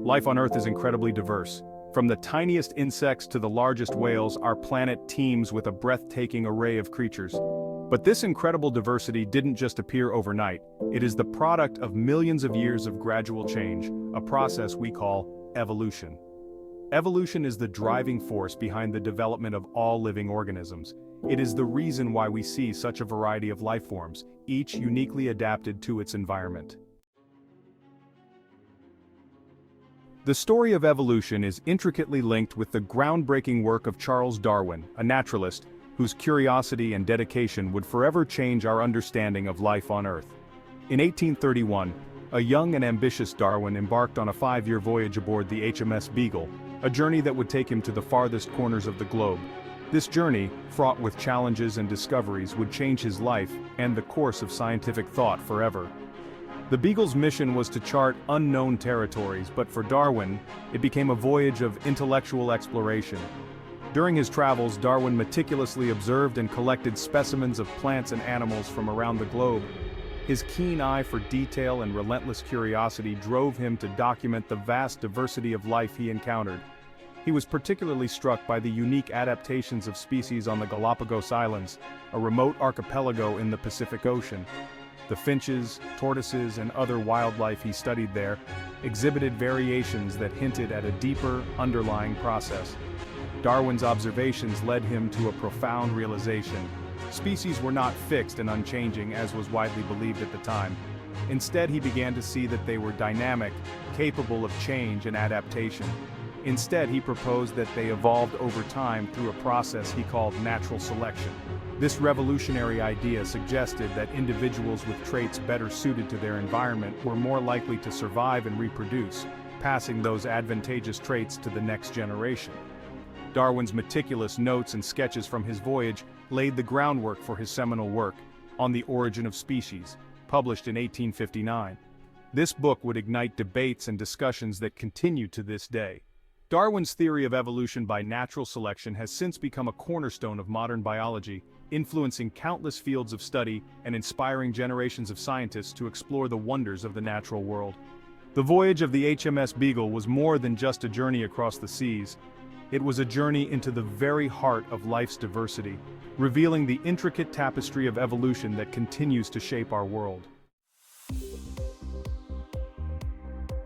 Life on Earth is incredibly diverse. From the tiniest insects to the largest whales, our planet teems with a breathtaking array of creatures. But this incredible diversity didn't just appear overnight. It is the product of millions of years of gradual change, a process we call evolution. Evolution is the driving force behind the development of all living organisms. It is the reason why we see such a variety of life forms, each uniquely adapted to its environment. The story of evolution is intricately linked with the groundbreaking work of Charles Darwin, a naturalist, whose curiosity and dedication would forever change our understanding of life on Earth. In 1831, a young and ambitious Darwin embarked on a 5-year voyage aboard the HMS Beagle, a journey that would take him to the farthest corners of the globe. This journey, fraught with challenges and discoveries, would change his life and the course of scientific thought forever. The Beagle's mission was to chart unknown territories, but for Darwin, it became a voyage of intellectual exploration. During his travels, Darwin meticulously observed and collected specimens of plants and animals from around the globe. His keen eye for detail and relentless curiosity drove him to document the vast diversity of life he encountered. He was particularly struck by the unique adaptations of species on the Galapagos Islands, a remote archipelago in the Pacific Ocean. The finches, tortoises, and other wildlife he studied there exhibited variations that hinted at a deeper, underlying process. Darwin's observations led him to a profound realization. Species were not fixed and unchanging as was widely believed at the time. Instead, he began to see that they were dynamic, capable of change and adaptation. Instead, he proposed that they evolved over time through a process he called natural selection. This revolutionary idea suggested that individuals with traits better suited to their environment were more likely to survive and reproduce, passing those advantageous traits to the next generation. Darwin's meticulous notes and sketches from his voyage laid the groundwork for his seminal work, On the Origin of Species, published in 1859. This book would ignite debates and discussions that continue to this day. Darwin's theory of evolution by natural selection has since become a cornerstone of modern biology, influencing countless fields of study and inspiring generations of scientists to explore the wonders of the natural world. The voyage of the HMS Beagle was more than just a journey across the seas. It was a journey into the very heart of life's diversity, revealing the intricate tapestry of evolution that continues to shape our world.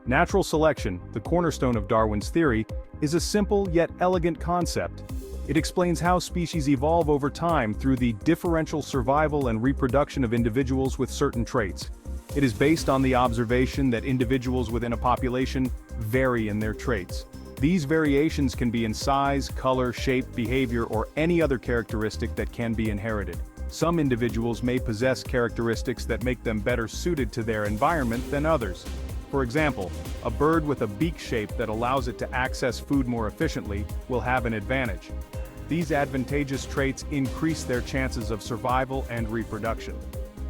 Natural selection, the cornerstone of Darwin's theory, is a simple yet elegant concept. It explains how species evolve over time through the differential survival and reproduction of individuals with certain traits. It is based on the observation that individuals within a population vary in their traits. These variations can be in size, color, shape, behavior, or any other characteristic that can be inherited. Some individuals may possess characteristics that make them better suited to their environment than others. For example, a bird with a beak shape that allows it to access food more efficiently will have an advantage. These advantageous traits increase their chances of survival and reproduction.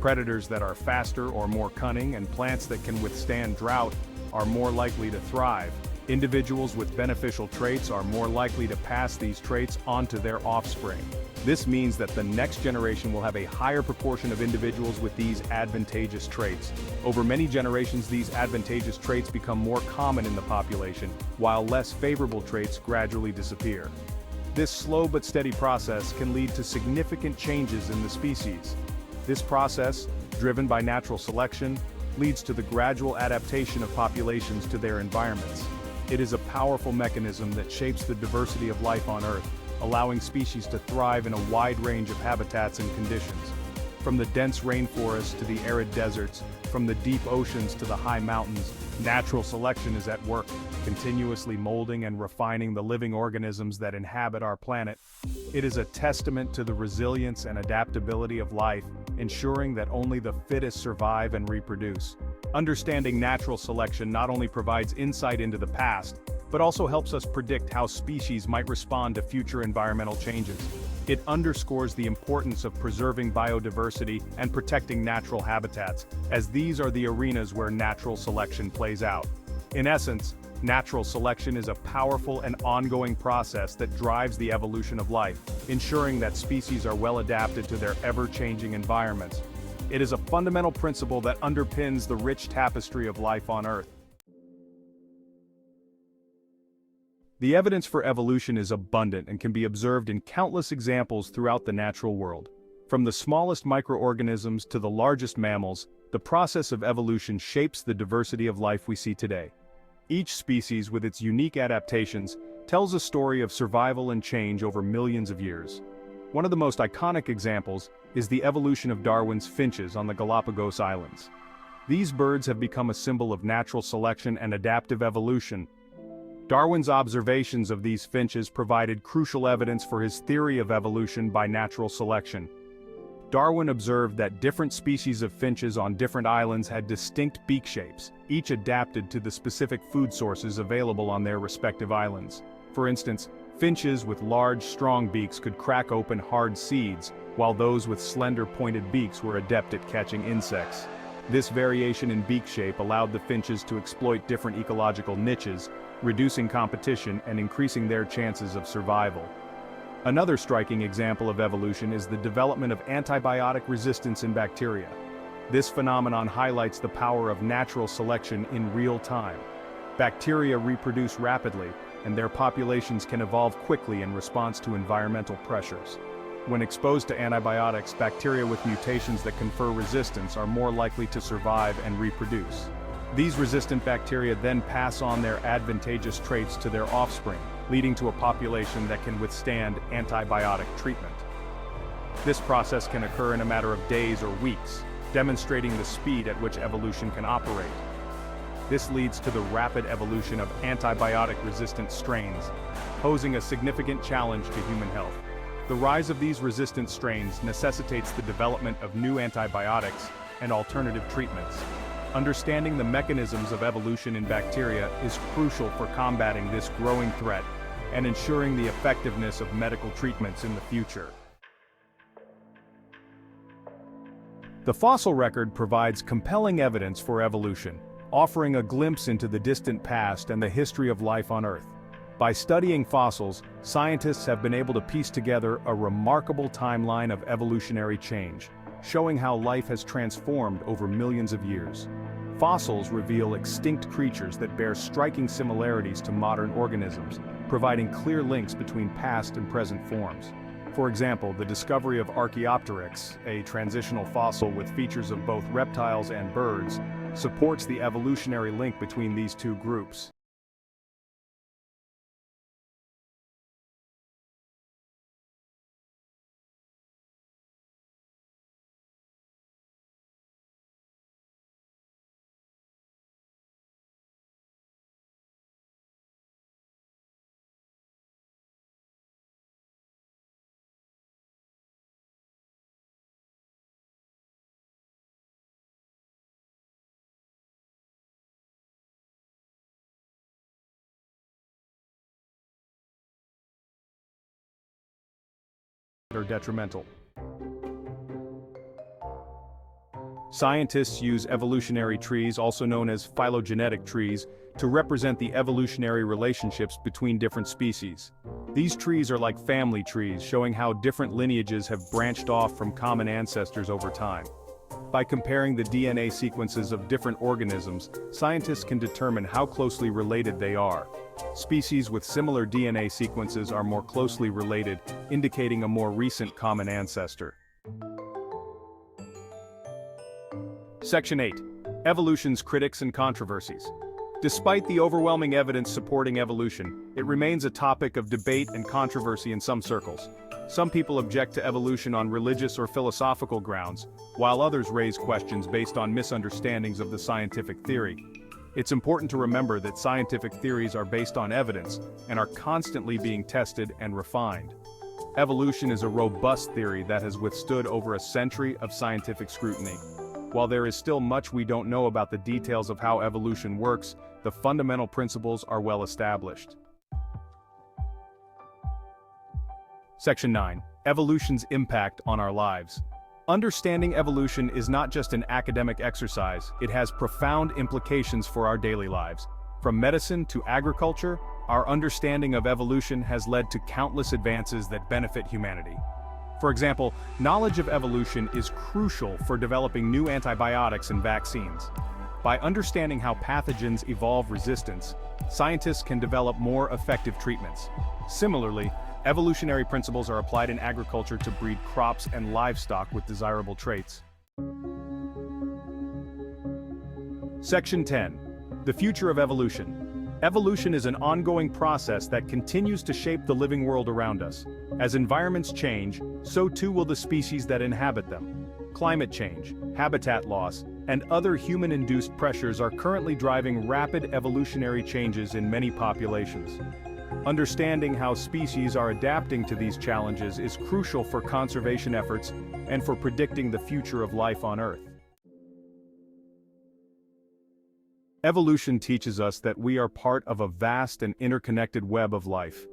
Predators that are faster or more cunning and plants that can withstand drought are more likely to thrive. Individuals with beneficial traits are more likely to pass these traits on to their offspring. This means that the next generation will have a higher proportion of individuals with these advantageous traits. Over many generations, these advantageous traits become more common in the population, while less favorable traits gradually disappear. This slow but steady process can lead to significant changes in the species. This process, driven by natural selection, leads to the gradual adaptation of populations to their environments. It is a powerful mechanism that shapes the diversity of life on Earth, allowing species to thrive in a wide range of habitats and conditions. From the dense rainforests to the arid deserts, from the deep oceans to the high mountains, natural selection is at work, continuously molding and refining the living organisms that inhabit our planet. It is a testament to the resilience and adaptability of life, ensuring that only the fittest survive and reproduce. Understanding natural selection not only provides insight into the past, but also helps us predict how species might respond to future environmental changes. It underscores the importance of preserving biodiversity and protecting natural habitats, as these are the arenas where natural selection plays out. In essence, natural selection is a powerful and ongoing process that drives the evolution of life, ensuring that species are well adapted to their ever-changing environments. It is a fundamental principle that underpins the rich tapestry of life on Earth. The evidence for evolution is abundant and can be observed in countless examples throughout the natural world. From the smallest microorganisms to the largest mammals, the process of evolution shapes the diversity of life we see today. Each species, with its unique adaptations, tells a story of survival and change over millions of years. One of the most iconic examples is the evolution of Darwin's finches on the Galapagos Islands. These birds have become a symbol of natural selection and adaptive evolution. Darwin's observations of these finches provided crucial evidence for his theory of evolution by natural selection. Darwin observed that different species of finches on different islands had distinct beak shapes, each adapted to the specific food sources available on their respective islands. For instance, finches with large, strong beaks could crack open hard seeds, while those with slender, pointed beaks were adept at catching insects. This variation in beak shape allowed the finches to exploit different ecological niches, reducing competition and increasing their chances of survival. Another striking example of evolution is the development of antibiotic resistance in bacteria. This phenomenon highlights the power of natural selection in real time. Bacteria reproduce rapidly, and their populations can evolve quickly in response to environmental pressures. When exposed to antibiotics, bacteria with mutations that confer resistance are more likely to survive and reproduce. These resistant bacteria then pass on their advantageous traits to their offspring, leading to a population that can withstand antibiotic treatment. This process can occur in a matter of days or weeks, demonstrating the speed at which evolution can operate. This leads to the rapid evolution of antibiotic-resistant strains, posing a significant challenge to human health. The rise of these resistant strains necessitates the development of new antibiotics and alternative treatments. Understanding the mechanisms of evolution in bacteria is crucial for combating this growing threat and ensuring the effectiveness of medical treatments in the future. The fossil record provides compelling evidence for evolution, offering a glimpse into the distant past and the history of life on Earth. By studying fossils, scientists have been able to piece together a remarkable timeline of evolutionary change, showing how life has transformed over millions of years. Fossils reveal extinct creatures that bear striking similarities to modern organisms, providing clear links between past and present forms. For example, the discovery of Archaeopteryx, a transitional fossil with features of both reptiles and birds, supports the evolutionary link between these two groups. Or detrimental. Scientists use evolutionary trees, also known as phylogenetic trees, to represent the evolutionary relationships between different species. These trees are like family trees, showing how different lineages have branched off from common ancestors over time. By comparing the DNA sequences of different organisms, scientists can determine how closely related they are. Species with similar DNA sequences are more closely related, indicating a more recent common ancestor. Section 8. Evolution's critics and controversies. Despite the overwhelming evidence supporting evolution, it remains a topic of debate and controversy in some circles. Some people object to evolution on religious or philosophical grounds, while others raise questions based on misunderstandings of the scientific theory. It's important to remember that scientific theories are based on evidence and are constantly being tested and refined. Evolution is a robust theory that has withstood over a century of scientific scrutiny. While there is still much we don't know about the details of how evolution works, the fundamental principles are well established. Section 9. Evolution's impact on our lives. Understanding evolution is not just an academic exercise, it has profound implications for our daily lives. From medicine to agriculture, our understanding of evolution has led to countless advances that benefit humanity. For example, knowledge of evolution is crucial for developing new antibiotics and vaccines. By understanding how pathogens evolve resistance, scientists can develop more effective treatments. Similarly, evolutionary principles are applied in agriculture to breed crops and livestock with desirable traits. Section 10. The future of evolution. Evolution is an ongoing process that continues to shape the living world around us. As environments change, so too will the species that inhabit them. Climate change, habitat loss, and other human-induced pressures are currently driving rapid evolutionary changes in many populations. Understanding how species are adapting to these challenges is crucial for conservation efforts and for predicting the future of life on Earth. Evolution teaches us that we are part of a vast and interconnected web of life.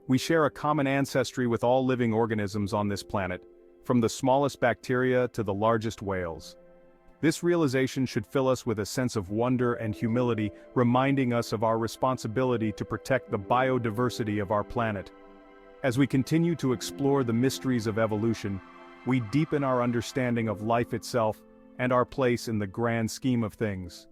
We share a common ancestry with all living organisms on this planet, from the smallest bacteria to the largest whales. This realization should fill us with a sense of wonder and humility, reminding us of our responsibility to protect the biodiversity of our planet. As we continue to explore the mysteries of evolution, we deepen our understanding of life itself and our place in the grand scheme of things.